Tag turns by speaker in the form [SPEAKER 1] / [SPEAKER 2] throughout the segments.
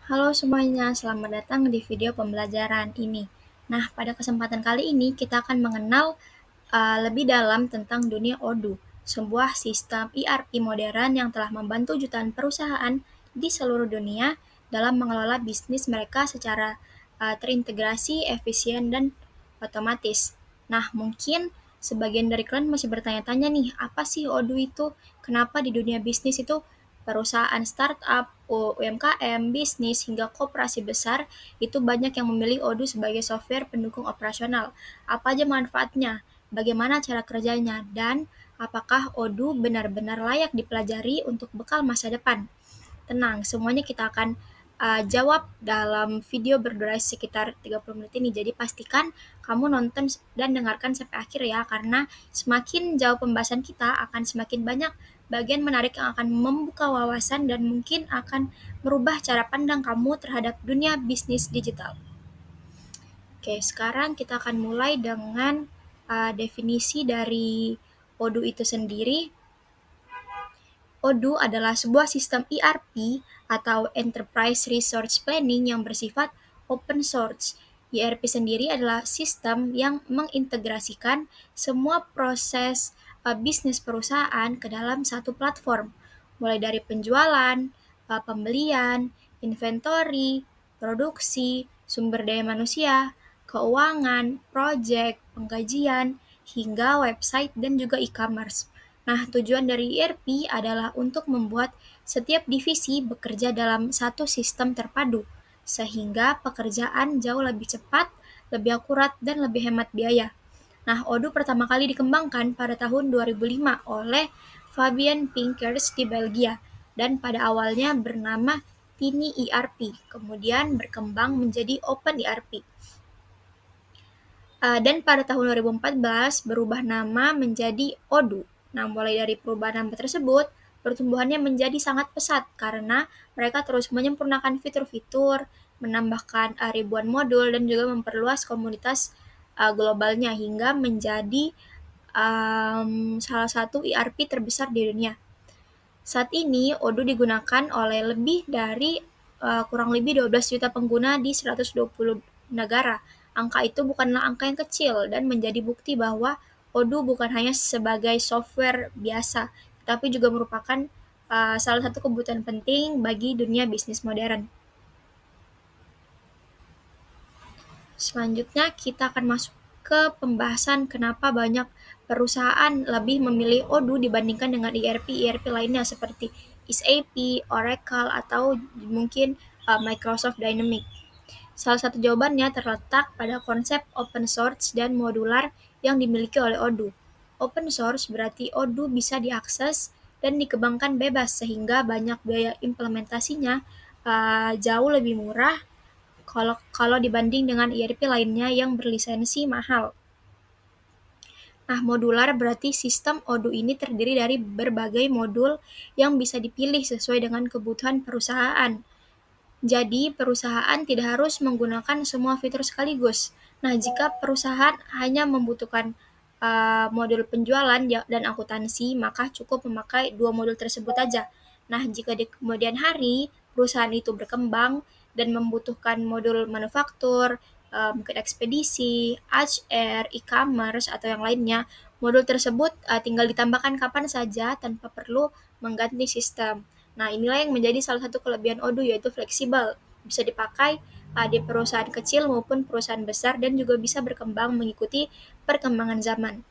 [SPEAKER 1] Halo semuanya, selamat datang di video pembelajaran ini. Nah, pada kesempatan kali ini kita akan mengenal lebih dalam tentang dunia Odoo, sebuah sistem ERP modern yang telah membantu jutaan perusahaan di seluruh dunia dalam mengelola bisnis mereka secara terintegrasi, efisien, dan otomatis. Nah, mungkin sebagian dari kalian masih bertanya-tanya nih, apa sih Odoo itu? Kenapa di dunia bisnis itu perusahaan startup, UMKM, bisnis, hingga koperasi besar itu banyak yang memilih Odoo sebagai software pendukung operasional. Apa aja manfaatnya? Bagaimana cara kerjanya? Dan apakah Odoo benar-benar layak dipelajari untuk bekal masa depan? Tenang, semuanya kita akan jawab dalam video berdurasi sekitar 30 menit ini. Jadi pastikan kamu nonton dan dengarkan sampai akhir ya, karena semakin jauh pembahasan kita akan semakin banyak bagian menarik yang akan membuka wawasan dan mungkin akan merubah cara pandang kamu terhadap dunia bisnis digital. Oke, sekarang kita akan mulai dengan definisi dari Odoo itu sendiri. Odoo adalah sebuah sistem ERP atau Enterprise Resource Planning yang bersifat open source. ERP sendiri adalah sistem yang mengintegrasikan semua proses bisnis perusahaan ke dalam satu platform, mulai dari penjualan, pembelian, inventory, produksi, sumber daya manusia, keuangan, proyek, penggajian, hingga website dan juga e-commerce. Nah, tujuan dari ERP adalah untuk membuat setiap divisi bekerja dalam satu sistem terpadu, sehingga pekerjaan jauh lebih cepat, lebih akurat, dan lebih hemat biaya. Nah, Odoo pertama kali dikembangkan pada tahun 2005 oleh Fabian Pinkers di Belgia, dan pada awalnya bernama Tiny ERP, kemudian berkembang menjadi Open ERP. Dan pada tahun 2014 berubah nama menjadi Odoo. Nah, mulai dari perubahan nama tersebut, pertumbuhannya menjadi sangat pesat karena mereka terus menyempurnakan fitur-fitur, menambahkan ribuan modul, dan juga memperluas komunitas globalnya hingga menjadi salah satu ERP terbesar di dunia. Saat ini, Odoo digunakan oleh lebih dari kurang lebih 12 juta pengguna di 120 negara. Angka itu bukanlah angka yang kecil dan menjadi bukti bahwa Odoo bukan hanya sebagai software biasa, tapi juga merupakan salah satu kebutuhan penting bagi dunia bisnis modern. Selanjutnya kita akan masuk ke pembahasan kenapa banyak perusahaan lebih memilih Odoo dibandingkan dengan ERP lainnya seperti SAP, Oracle, atau mungkin Microsoft Dynamics. Salah satu jawabannya terletak pada konsep open source dan modular yang dimiliki oleh Odoo. Open source berarti Odoo bisa diakses dan dikembangkan bebas sehingga banyak biaya implementasinya jauh lebih murah kalau dibanding dengan ERP lainnya yang berlisensi mahal. Nah, modular berarti sistem Odoo ini terdiri dari berbagai modul yang bisa dipilih sesuai dengan kebutuhan perusahaan. Jadi, perusahaan tidak harus menggunakan semua fitur sekaligus. Nah, jika perusahaan hanya membutuhkan modul penjualan dan akuntansi, maka cukup memakai dua modul tersebut saja. Nah, jika di kemudian hari perusahaan itu berkembang dan membutuhkan modul manufaktur, mungkin ekspedisi, HR, e-commerce, atau yang lainnya, modul tersebut tinggal ditambahkan kapan saja tanpa perlu mengganti sistem. Nah, inilah yang menjadi salah satu kelebihan Odoo, yaitu fleksibel. Bisa dipakai di perusahaan kecil maupun perusahaan besar dan juga bisa berkembang mengikuti perkembangan zaman.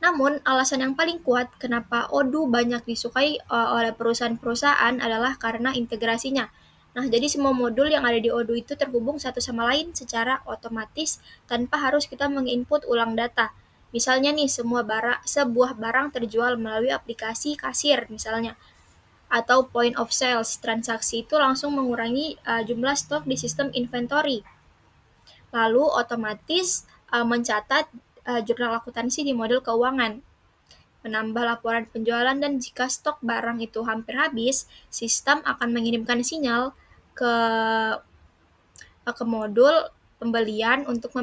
[SPEAKER 1] Namun, alasan yang paling kuat kenapa Odoo banyak disukai oleh perusahaan-perusahaan adalah karena integrasinya. Nah, jadi semua modul yang ada di Odoo itu terhubung satu sama lain secara otomatis tanpa harus kita menginput ulang data. Misalnya nih, sebuah barang terjual melalui aplikasi kasir misalnya, atau point of sales, transaksi itu langsung mengurangi jumlah stok di sistem inventory. Lalu otomatis mencatat jurnal akuntansi di modul keuangan, menambah laporan penjualan, dan jika stok barang itu hampir habis, sistem akan mengirimkan sinyal ke modul pembelian untuk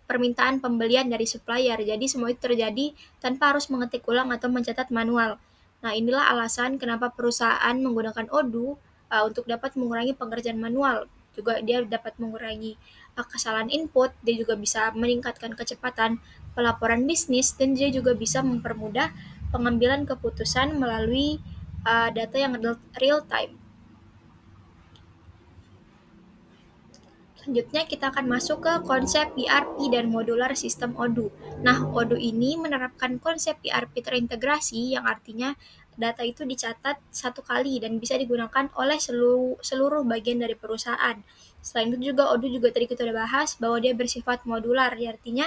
[SPEAKER 1] permintaan pembelian dari supplier. Jadi semua itu terjadi tanpa harus mengetik ulang atau mencatat manual. Nah, inilah alasan kenapa perusahaan menggunakan Odoo untuk dapat mengurangi pekerjaan manual. Juga dia dapat mengurangi kesalahan input, dia juga bisa meningkatkan kecepatan pelaporan bisnis, dan dia juga bisa mempermudah pengambilan keputusan melalui data yang real time. Selanjutnya kita akan masuk ke konsep ERP dan modular sistem Odoo. Nah, Odoo ini menerapkan konsep ERP terintegrasi yang artinya data itu dicatat satu kali dan bisa digunakan oleh seluruh bagian dari perusahaan. Selain itu juga Odoo juga tadi kita udah bahas bahwa dia bersifat modular, artinya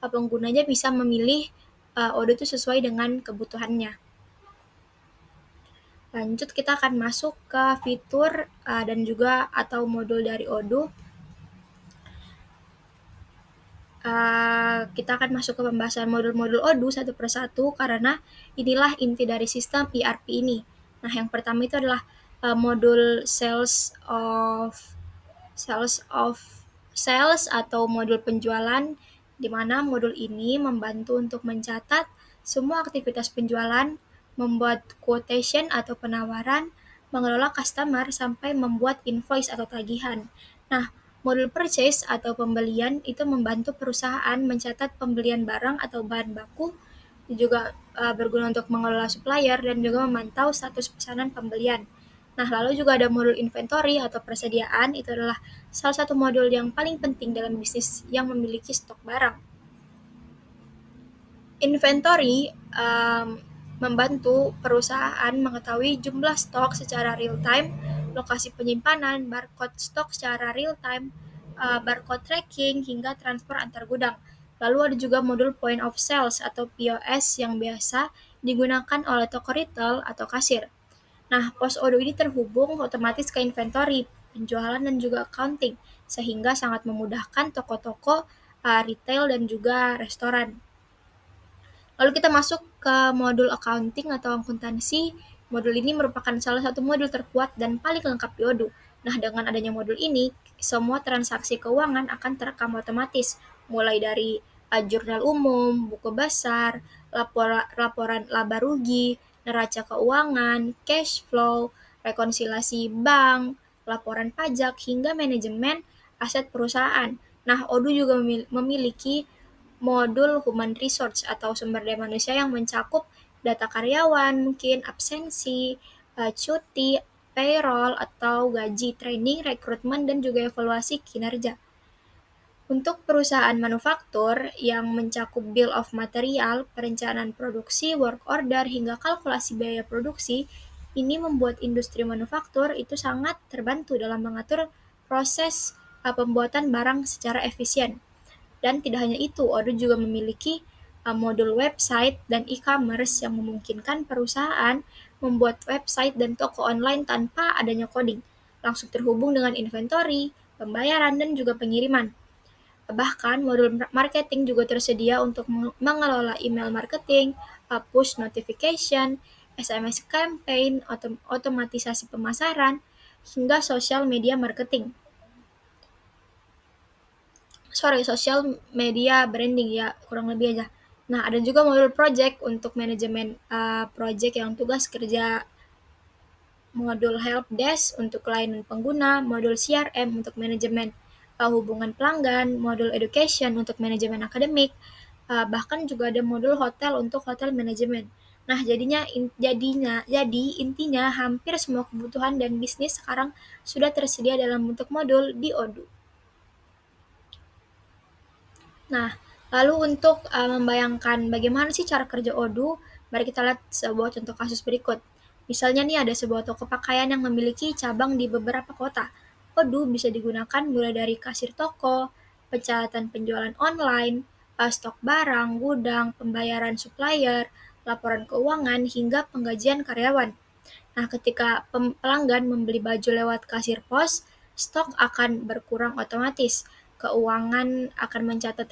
[SPEAKER 1] penggunanya bisa memilih Odoo itu sesuai dengan kebutuhannya. Lanjut kita akan masuk ke fitur dan juga atau modul dari Odoo. Kita akan masuk ke pembahasan modul-modul Odoo satu persatu karena inilah inti dari sistem ERP ini. Nah, yang pertama itu adalah modul sales atau modul penjualan, di mana modul ini membantu untuk mencatat semua aktivitas penjualan, membuat quotation atau penawaran, mengelola customer, sampai membuat invoice atau tagihan. Nah, modul purchase atau pembelian itu membantu perusahaan mencatat pembelian barang atau bahan baku, juga berguna untuk mengelola supplier dan juga memantau status pesanan pembelian. Nah, lalu juga ada modul inventory atau persediaan, itu adalah salah satu modul yang paling penting dalam bisnis yang memiliki stok barang. Inventory membantu perusahaan mengetahui jumlah stok secara real time, lokasi penyimpanan, barcode stok secara real time, barcode tracking, hingga transfer antar gudang. Lalu ada juga modul point of sales atau POS yang biasa digunakan oleh toko retail atau kasir. Nah, pos Odoo ini terhubung otomatis ke inventory, penjualan, dan juga accounting, sehingga sangat memudahkan toko-toko retail dan juga restoran. Lalu kita masuk ke modul accounting atau akuntansi. Modul ini merupakan salah satu modul terkuat dan paling lengkap di Odoo. Nah, dengan adanya modul ini, semua transaksi keuangan akan terekam otomatis, mulai dari jurnal umum, buku besar, laporan laba rugi, neraca keuangan, cash flow, rekonsiliasi bank, laporan pajak, hingga manajemen aset perusahaan. Nah, Odoo juga memiliki modul human resource atau sumber daya manusia yang mencakup data karyawan, mungkin absensi, cuti, payroll atau gaji, training, rekrutmen, dan juga evaluasi kinerja. Untuk perusahaan manufaktur yang mencakup bill of material, perencanaan produksi, work order, hingga kalkulasi biaya produksi, ini membuat industri manufaktur itu sangat terbantu dalam mengatur proses pembuatan barang secara efisien. Dan tidak hanya itu, Odoo juga memiliki modul website dan e-commerce yang memungkinkan perusahaan membuat website dan toko online tanpa adanya coding, langsung terhubung dengan inventory, pembayaran, dan juga pengiriman. Bahkan modul marketing juga tersedia untuk mengelola email marketing, push notification, SMS campaign, otomatisasi pemasaran, hingga social media marketing. Social media branding ya, kurang lebih aja. Nah, ada juga modul project untuk manajemen project yang tugas kerja, modul help desk untuk layanan pengguna, modul CRM untuk manajemen hubungan pelanggan, modul education untuk manajemen akademik, bahkan juga ada modul hotel untuk hotel manajemen. Nah, jadi intinya hampir semua kebutuhan dan bisnis sekarang sudah tersedia dalam bentuk modul di Odoo. Nah, lalu untuk membayangkan bagaimana sih cara kerja Odoo, mari kita lihat sebuah contoh kasus berikut. Misalnya nih ada sebuah toko pakaian yang memiliki cabang di beberapa kota. Odoo bisa digunakan mulai dari kasir toko, pencatatan penjualan online, stok barang, gudang, pembayaran supplier, laporan keuangan, hingga penggajian karyawan. Nah, ketika pelanggan membeli baju lewat kasir pos, stok akan berkurang otomatis. Keuangan akan mencatat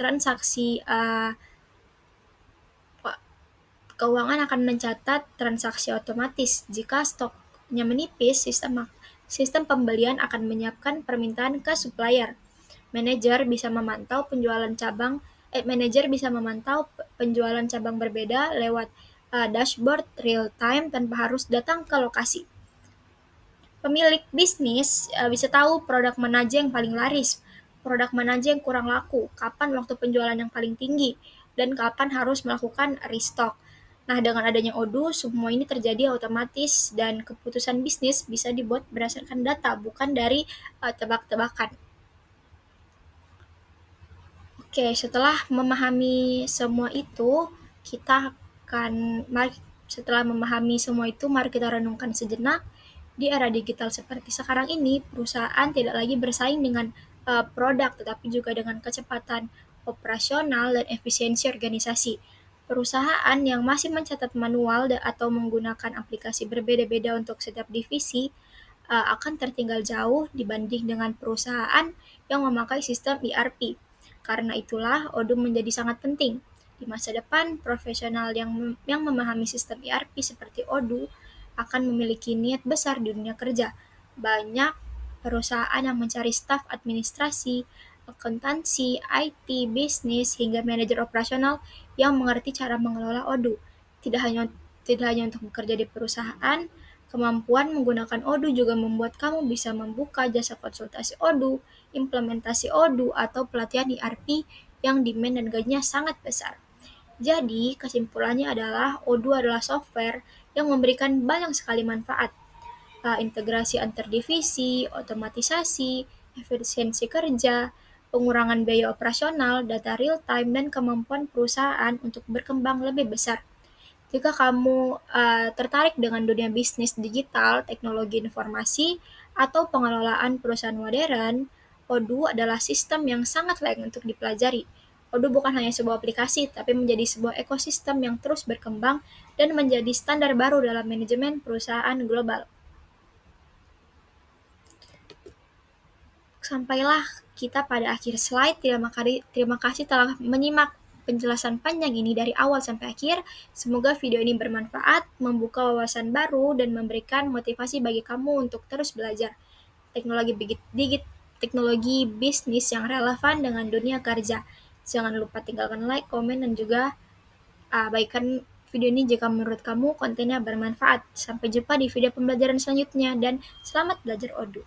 [SPEAKER 1] transaksi otomatis. Jika stoknya menipis, sistem pembelian akan menyiapkan permintaan ke supplier. Manajer bisa memantau penjualan cabang berbeda lewat dashboard real time tanpa harus datang ke lokasi. Pemilik bisnis bisa tahu produk mana aja yang paling laris, produk mana aja yang kurang laku, kapan waktu penjualan yang paling tinggi, dan kapan harus melakukan restock. Nah, dengan adanya Odoo, semua ini terjadi otomatis dan keputusan bisnis bisa dibuat berdasarkan data, bukan dari tebak-tebakan. Oke, setelah memahami semua itu, kita akan mari setelah memahami semua itu, mari kita renungkan sejenak. Di era digital seperti sekarang ini, perusahaan tidak lagi bersaing dengan produk, tetapi juga dengan kecepatan operasional dan efisiensi organisasi. Perusahaan yang masih mencatat manual atau menggunakan aplikasi berbeda-beda untuk setiap divisi akan tertinggal jauh dibanding dengan perusahaan yang memakai sistem ERP. Karena itulah Odoo menjadi sangat penting. Di masa depan, profesional yang memahami sistem ERP seperti Odoo akan memiliki niat besar di dunia kerja. Banyak perusahaan yang mencari staf administrasi, akuntansi, IT, bisnis, hingga manajer operasional yang mengerti cara mengelola Odoo. Tidak hanya tidak hanya untuk bekerja di perusahaan, kemampuan menggunakan Odoo juga membuat kamu bisa membuka jasa konsultasi Odoo, implementasi Odoo, atau pelatihan ERP yang demand dan gajinya sangat besar. Jadi, kesimpulannya adalah Odoo adalah software yang memberikan banyak sekali manfaat, integrasi antar divisi, otomatisasi, efisiensi kerja, pengurangan biaya operasional, data real time, dan kemampuan perusahaan untuk berkembang lebih besar. Jika kamu tertarik dengan dunia bisnis digital, teknologi informasi, atau pengelolaan perusahaan modern, Odoo adalah sistem yang sangat layak untuk dipelajari. Odoo bukan hanya sebuah aplikasi, tapi menjadi sebuah ekosistem yang terus berkembang dan menjadi standar baru dalam manajemen perusahaan global. Sampailah kita pada akhir slide. Terima kasih telah menyimak penjelasan panjang ini dari awal sampai akhir. Semoga video ini bermanfaat, membuka wawasan baru, dan memberikan motivasi bagi kamu untuk terus belajar teknologi teknologi bisnis yang relevan dengan dunia kerja. Jangan lupa tinggalkan like, komen, dan juga bagikan video ini jika menurut kamu kontennya bermanfaat. Sampai jumpa di video pembelajaran selanjutnya, dan selamat belajar Odoo.